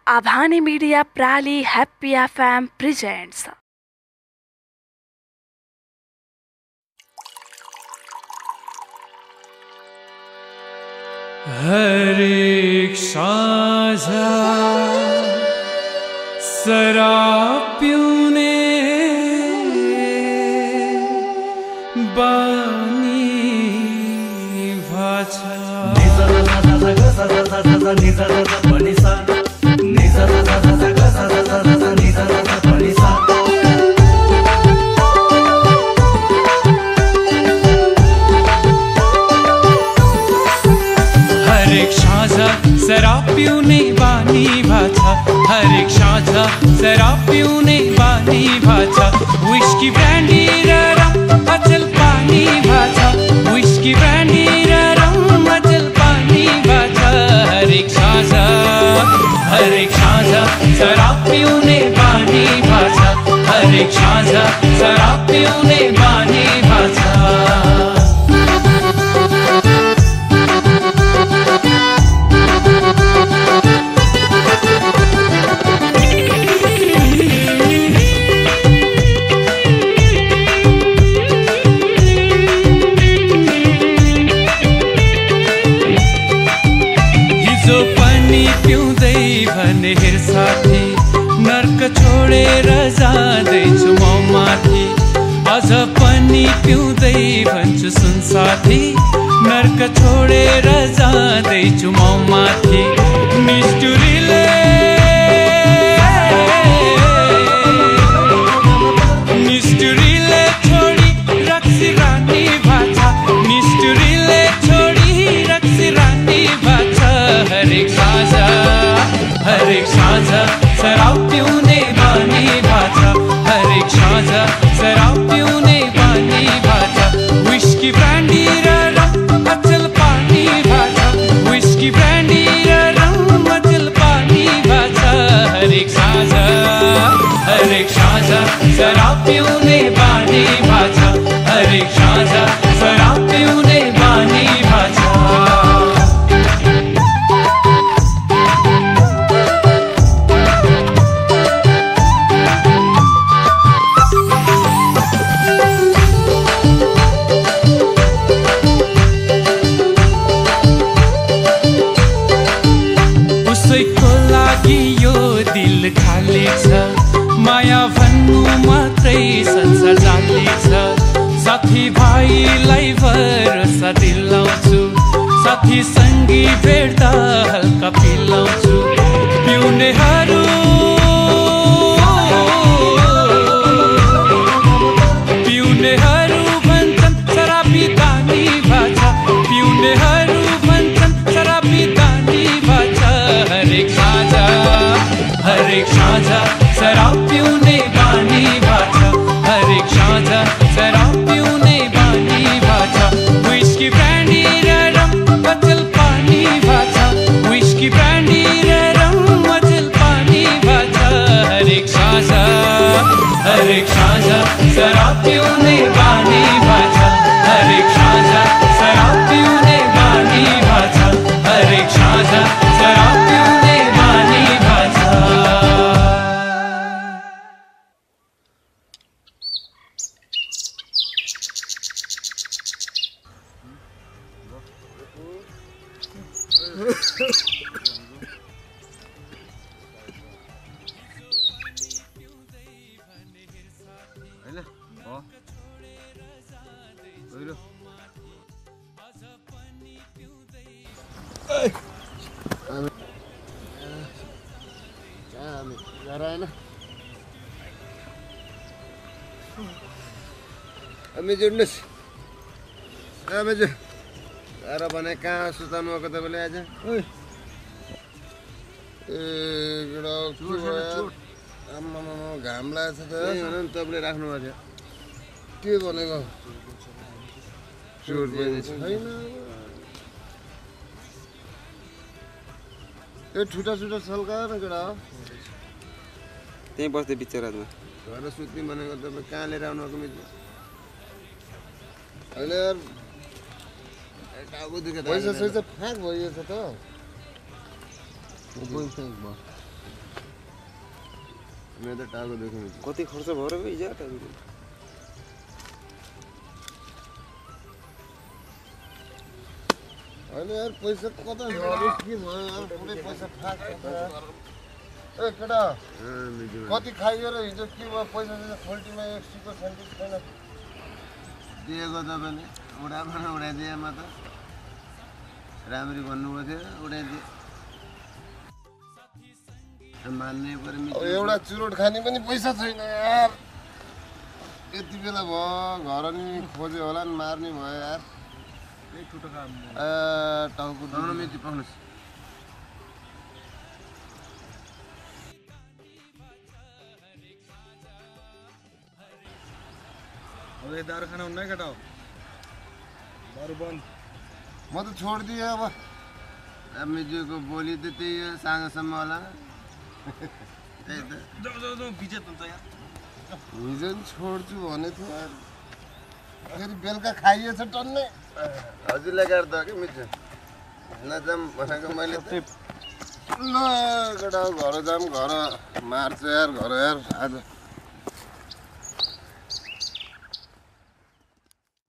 Abhani Media Prali Happy FM presents. हर एक साझा शराब पीने बानी भाषा शराब पीने बानी भाषा हर एक साझा शराब पीने बानी भाषा विस्की ब्रांडी रम अचल पानी भाषा विस्की ब्रांडी रम अचल पानी भाषा हर एक साझा शराब पीने बानी भाषा हर एक साझा शराब पीने बानी भाषा हेर साथी नर्क छोडेर जाँदैछु म माथि अझ पनि पिउँदै भन्छु सुन साथी नर्क छोडेर जाँदैछु म माथि निष्ठुरीले छोडी रक्सी रानी भाषा निष्ठुरीले छोडी रक्सी रानी भाषा हर एक साझा शराब पीउने बानी भाषा हर एक साझा शराब पीउने बानी भाषा विस्की ब्रांडी रम अचल पानी भाषा विस्की ब्रांडी रम अचल पानी भाषा हर एक साझा शराब पीउने बानी भाषा हर एक साझा शराब पीउने बानी भाषा खाली छ माया भन्नु मात्रै संसार जाली छ साथी भाइलाई भरोसा दिलाउँछु साथी संगी भेट्दा हल्का पिलाउँछु पिउनेहरू भन्छन् शराबी दानी भाषा पिउनेहरू भन्छन् शराबी दानी भाषा हर एक साझा शराब पीउने बानी भाषा हर एक साझा शराब पीउने बानी भाषा विस्की ब्रांडी रम अचल पानी भाषा विस्की ब्रांडी रम अचल पानी भाषा हर एक साझा शराब पीउने बानी भाषा हर एक साझा शराब पीउने बानी भाषा हर एक साझा शराब पीउने बानी भाषा जुड्नुहोस् र भने कहाँ सुताउनु भएको तपाईँले आज घाम लागेको छ त तपाईँले राख्नु भएको थियो के भनेको चोट पनि छैन यो ठुटा सल्का न केटा हो त्यहीँ बस्दै बिचरामा घर सुत्ने भनेको तपाईँ कहाँ लिएर आउनुभएको मित्र अहिले पैसा सैसा फ्याक भइएछ त मैं तो टाको देखूँ कति खर्च भयो र हिजो टाइमको अहिले यार पैसा कता झरेस के भयो यार पुरै पैसा थाक ए केटा कति खाइयो र हिजो के भयो पैसा चाहिँ खोल्टीमा 100 को सेन्टिस छैन दिएको तपाईँले उडामा उडाइदिएमा त राम्ररी भन्नुभएको थियो उडाइदिए मान्नै पर्यो एउटा चुरोट खाने पनि पैसा छैन यार यति बेला भयो घर नि खोज्यो होला नि मार्ने भयो यार टाउको दुख्नु मिति पाउनुहोस् अब ये दारू खाना उन्ना केटा हो दारू बंद म त छोडिदिएँ अब मिजुको बोली त त्यही हो साँझसम्म होला त्यही त जाऊ जाऊ जाऊ बिजेत हुन्छ यार हिजो नि छोड्छु भनेको थियो फेरि बेलुका खाइएछ टन्नै हजुरलाई गाड्दा कि मिजु नजाम भनेको मैले ल केटा घर जाम घर मार्छ यार घर यार आज